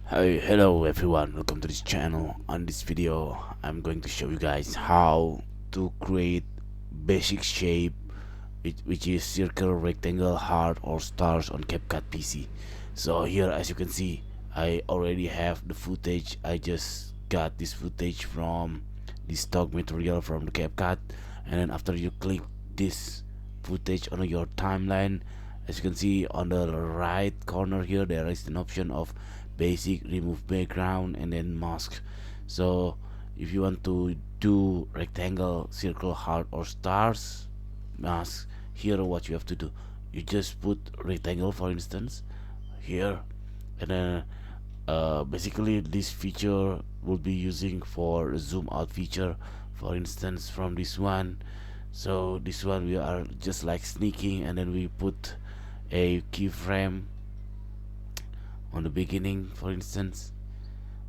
Hi, hello everyone, welcome to this channel. On this video I'm going to show you guys how to create basic shape which is circle, rectangle, heart or stars on CapCut PC. So here, as you can see, I already have the footage. I just got this footage from the stock material from the CapCut, and then after you click this footage on your timeline, as you can see on the right corner here, there is an option of basic, remove background, and then mask. So if you want to do rectangle, circle, heart or stars mask, here what you have to do, you just put rectangle for instance here, and then basically this feature will be using for zoom out feature, for instance from this one. So this one we are just like sneaking, and then we put a keyframe on the beginning, for instance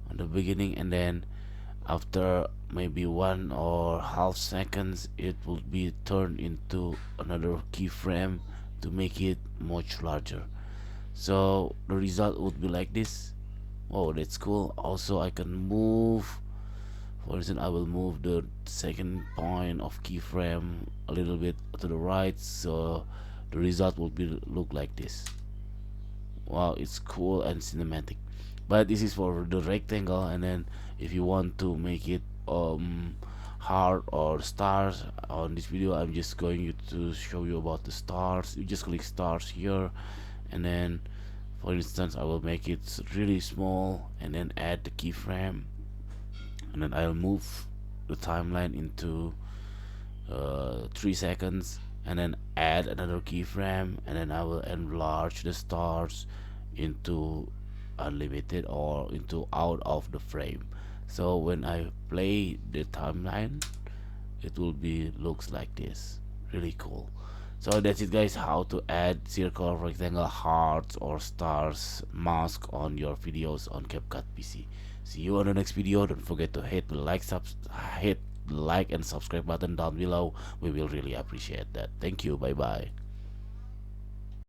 on the beginning, and then after maybe 1.5 seconds it will be turned into another keyframe to make it much larger. So the result would be like this. Oh, that's cool. Also I can move, for instance I will move the second point of keyframe a little bit to the right, so the result will be look like this. Wow, it's cool and cinematic. But this is for the rectangle, and then if you want to make it heart or stars, on this video I'm just going to show you about the stars. You just click stars here, and then for instance I will make it really small and then add the keyframe, and then I'll move the timeline into 3 seconds, and then add another keyframe, and then I will enlarge the stars into unlimited or into out of the frame. So when I play the timeline, it will be looks like this. Really cool. So that's it guys, how to add circle, rectangle, hearts or stars mask on your videos on CapCut PC. See you on the next video. Don't forget to hit the like and subscribe button down below. We will really appreciate that. Thank you. Bye bye.